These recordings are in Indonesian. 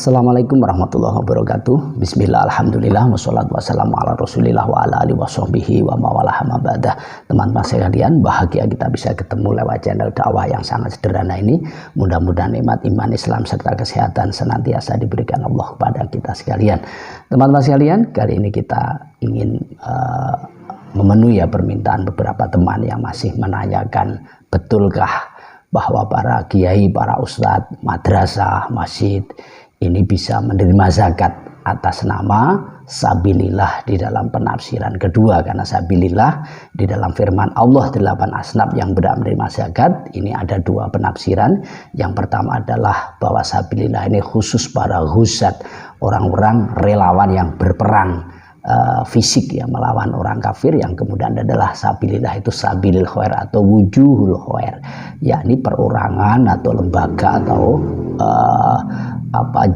Assalamualaikum warahmatullahi wabarakatuh. Bismillah, alhamdulillah, wassalatu wassalamu ala rasulillah wa ala alihi wa sahbihi wa mawalah mabadah. Teman-teman sekalian, bahagia kita bisa ketemu lewat channel dakwah yang sangat sederhana ini. Mudah-mudahan nikmat iman Islam serta kesehatan senantiasa diberikan Allah kepada kita sekalian. Teman-teman sekalian, kali ini kita ingin memenuhi permintaan beberapa teman yang masih menanyakan, betulkah bahwa para kiai, para ustadz, madrasah, masjid ini bisa menerima zakat atas nama sabilillah di dalam penafsiran kedua, karena sabilillah di dalam firman Allah 8 asnaf yang berhak menerima zakat ini ada dua penafsiran. Yang pertama adalah bahwa sabilillah ini khusus para ghuzat, orang-orang relawan yang berperang fisik ya melawan orang kafir. Yang kemudian adalah sabilillah itu sabilil khair atau wujuhul khair, yakni perorangan atau lembaga atau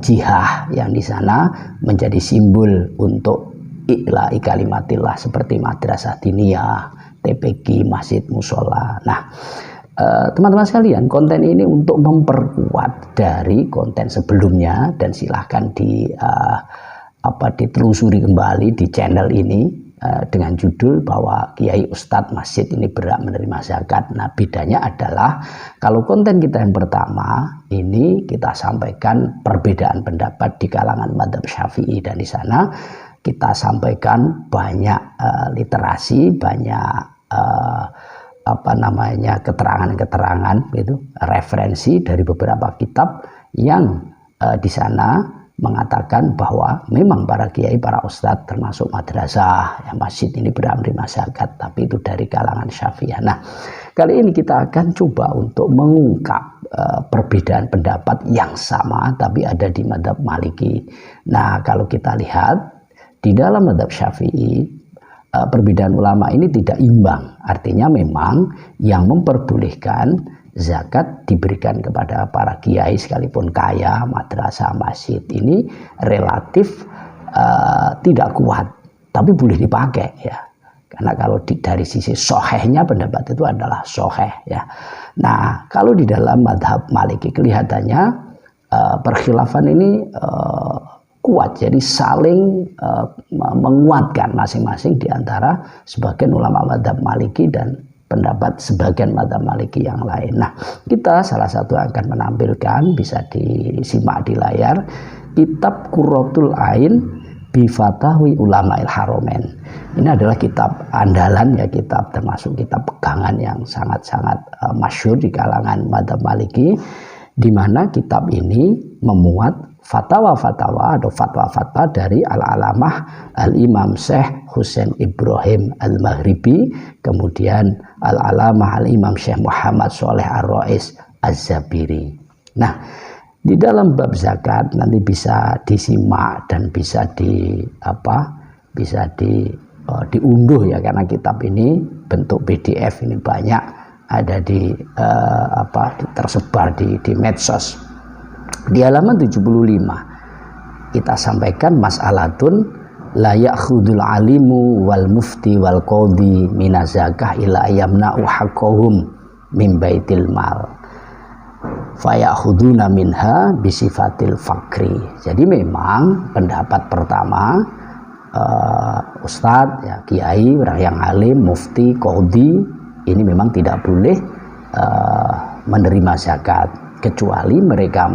jihad yang di sana menjadi simbol untuk i'la'i kalimatillah seperti madrasah diniyah, TPQ, masjid, musola. Nah, teman-teman sekalian, konten ini untuk memperkuat dari konten sebelumnya, dan silahkan ditelusuri kembali di channel ini dengan judul bahwa kiai, ustadz, masjid ini berhak menerima zakat. Nah, bedanya adalah kalau konten kita yang pertama ini kita sampaikan perbedaan pendapat di kalangan mazhab Syafi'i, dan di sana kita sampaikan banyak literasi, banyak keterangan-keterangan gitu, referensi dari beberapa kitab yang di sana mengatakan bahwa memang para kiai, para ustadz termasuk madrasah, masjid ini berhak menerima zakat, tapi itu dari kalangan Syafi'iyah. Nah, kali ini kita akan coba untuk mengungkap perbedaan pendapat yang sama tapi ada di mazhab Maliki. Nah, kalau kita lihat di dalam mazhab Syafi'i, perbedaan ulama ini tidak imbang. Artinya memang yang memperbolehkan zakat diberikan kepada para kiai sekalipun kaya, madrasah, masjid ini relatif tidak kuat, tapi boleh dipakai ya. Karena kalau dari sisi sohehnya pendapat itu adalah soheh ya. Nah, kalau di dalam madhab Maliki kelihatannya perkhilafan ini kuat, jadi saling menguatkan masing-masing di antara sebagian ulama madhab Maliki dan pendapat sebagian mazhab Maliki yang lain. Nah, kita salah satu akan menampilkan, bisa disimak di layar, kitab Qurratul Ain bi Fatahwi Ulama'il Haromen. Ini adalah kitab andalan ya, kitab termasuk kitab pegangan yang sangat-sangat masyhur di kalangan mazhab Maliki, di mana kitab ini memuat fatwa-fatwa atau fatwa-fatwa dari al-alamah al-imam Syekh Husain Ibrahim al-Maghribi, kemudian al-alamah al-imam Syekh Muhammad Shalih ar-Ra'is az-Zabiri. Nah, di dalam bab zakat nanti bisa disimak dan bisa diunduh ya, karena kitab ini bentuk PDF ini banyak ada tersebar di medsos. Di halaman 75 kita sampaikan mas'alatun la ya'khudul alimu wal mufti wal qadhi minaz zakah ila yamna'u haqqahum min baitil mal fayakhuduna minha bisifatil fakri. Jadi memang pendapat pertama ustadz ya, kiai, orang yang alim, mufti, qadhi ini memang tidak boleh menerima zakat kecuali mereka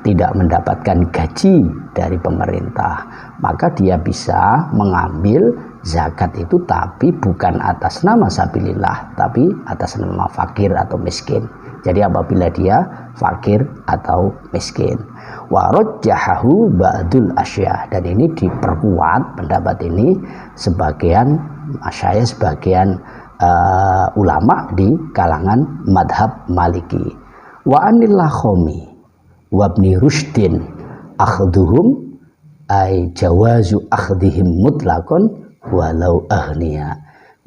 tidak mendapatkan gaji dari pemerintah. Maka dia bisa mengambil zakat itu, tapi bukan atas nama sabilillah, tapi atas nama fakir atau miskin. Jadi apabila dia fakir atau miskin, warajjahahu ba'dul asya, dan ini diperkuat pendapat ini sebagian masyayikh, sebagian ulama di kalangan madhab Maliki. Wa anil Lakhomi wa ibni Rushdin akhduhum ay jawazu akhdihim mutlaqan walau aghniya.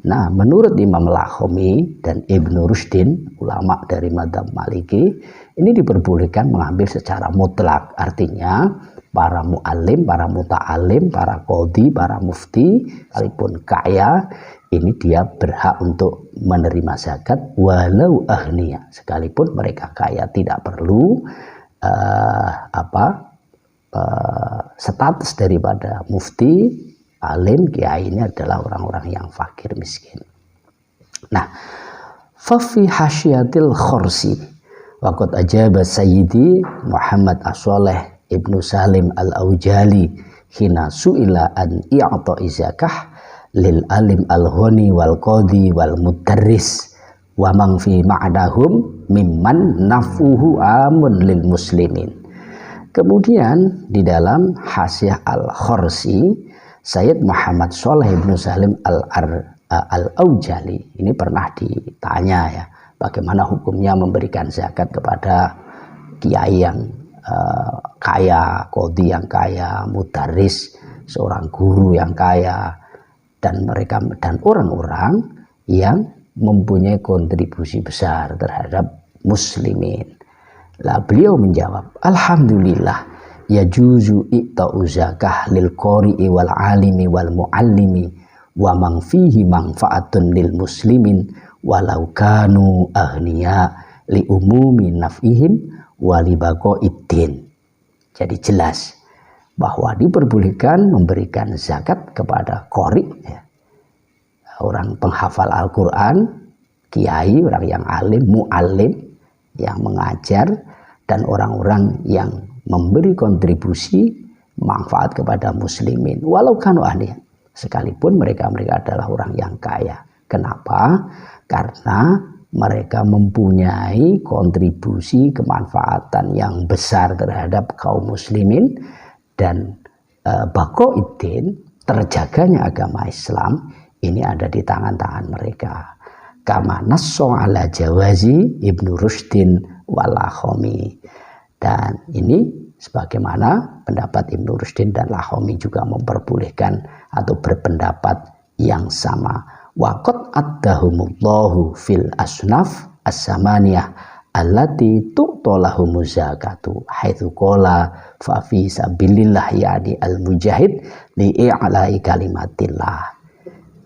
Nah, menurut Imam Lakhomi dan Ibnu Rushdin, ulama dari madhab Maliki, ini diperbolehkan mengambil secara mutlak. Artinya para mu'alim, para muta'alim, para qadhi, para mufti, sekalipun kaya, ini dia berhak untuk menerima zakat walau aghniya, sekalipun mereka kaya, tidak perlu status daripada mufti, alim, kiai ini adalah orang-orang yang fakir miskin. Nah, fafi hasyiatil khorsi waqad ajaba Sayyidi Muhammad As-Shalih Ibnu Salim Al-Aujali hina su'ila an i'ta'i zakah lil alim al-ghani wal qadi wal mudarris wa man fi ma'dahum mimman nafuhu amun lil muslimin. Kemudian di dalam Hasyiah Al-Khorsi, Sayyid Muhammad Shalih Ibnu Salim Al-Aujali ini pernah ditanya ya, bagaimana hukumnya memberikan zakat kepada kiai yang kaya, qadhi yang kaya, mudarris, seorang guru yang kaya, dan mereka dan orang-orang yang mempunyai kontribusi besar terhadap muslimin. Lah beliau menjawab, alhamdulillah yajuzu i'ta'u zakah lil qari'i wal alimi wal muallimi wa man fihi manfaatun lil muslimin walau kanu aghniya li umumi naf'ihim wa li baqaiddin. Jadi jelas bahwa diperbolehkan memberikan zakat kepada qari, ya, orang penghafal Al-Quran, kiai, orang yang alim, mu'allim, yang mengajar, dan orang-orang yang memberi kontribusi manfaat kepada muslimin walau kanu ahli, sekalipun mereka adalah orang yang kaya. Kenapa? Karena mereka mempunyai kontribusi kemanfaatan yang besar terhadap kaum muslimin, dan baqaiddin, terjaganya agama Islam ini ada di tangan-tangan mereka. Kama nasso ala jawazi Ibnu Rushdin wal Lakhami. Dan ini sebagaimana pendapat Ibnu Rushdin dan Lakhami juga memperbolehkan atau berpendapat yang sama. Waqad addahumullahu fil asnaf as-samaniyah allati tu'tolahumuz zakatu haitsu qala fa fi sabilillah yani al-mujahid li'i'la'i kalimatillah.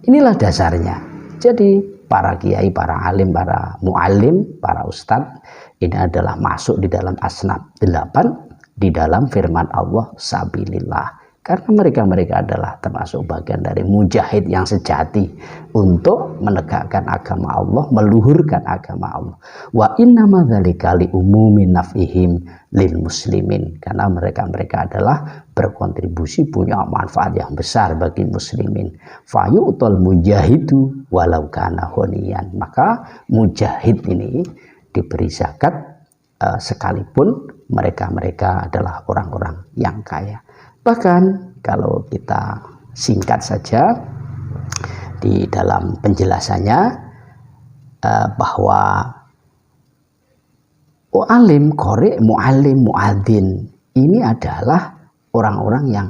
Inilah dasarnya. Jadi para kiai, para alim, para muallim, para ustadz ini adalah masuk di dalam asnaf 8 di dalam firman Allah sabilillah. Karena mereka adalah termasuk bagian dari mujahid yang sejati untuk menegakkan agama Allah, meluhurkan agama Allah. Wa innama dzalika li umumi naf'ihim lil muslimin. Karena mereka adalah berkontribusi, punya manfaat yang besar bagi muslimin. Fayu'tal mujahidu walau kana ghaniyan. Maka mujahid ini diberi zakat sekalipun mereka adalah orang-orang yang kaya. Bahkan kalau kita singkat saja di dalam penjelasannya bahwa alim, qari, muallim, muadzin ini adalah orang-orang yang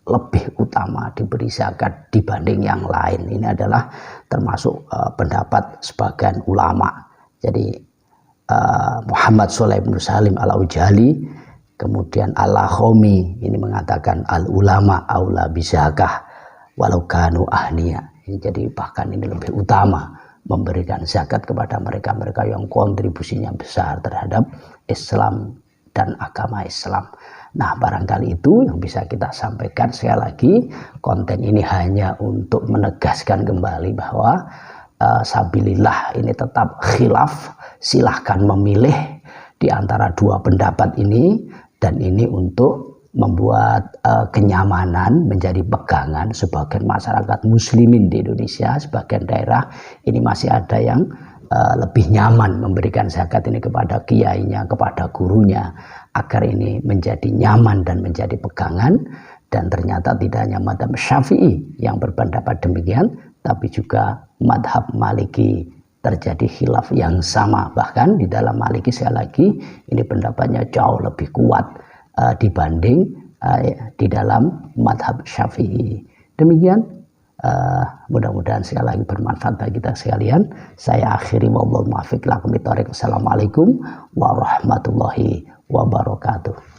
lebih utama diberi zakat dibanding yang lain. Ini adalah termasuk pendapat sebagian ulama. Jadi Muhammad Shalih Ibnu Salim Al-Aujali, kemudian Al-Lakhami ini mengatakan al-ulama aula bizakah walau kanu ahniya. Jadi bahkan ini lebih utama memberikan zakat kepada mereka yang kontribusinya besar terhadap Islam dan agama Islam. Nah, barangkali itu yang bisa kita sampaikan. Sekali lagi, konten ini hanya untuk menegaskan kembali bahwa sabilillah ini tetap khilaf. Silahkan memilih di antara dua pendapat ini, dan ini untuk membuat kenyamanan menjadi pegangan sebagian masyarakat muslimin di Indonesia. Sebagian daerah ini masih ada yang lebih nyaman memberikan zakat ini kepada kiainya, kepada gurunya, agar ini menjadi nyaman dan menjadi pegangan. Dan ternyata tidak hanya madhab Syafi'i yang berpendapat demikian, tapi juga madhab Maliki terjadi khilaf yang sama. Bahkan di dalam Maliki, sekali lagi, ini pendapatnya jauh lebih kuat dibanding di dalam madhab Syafi'i. Demikian, mudah-mudahan sekali lagi bermanfaat bagi kita sekalian. Saya akhiri, wallahu muwaffiq lakum bithoriq. Assalamualaikum warahmatullahi wabarakatuh.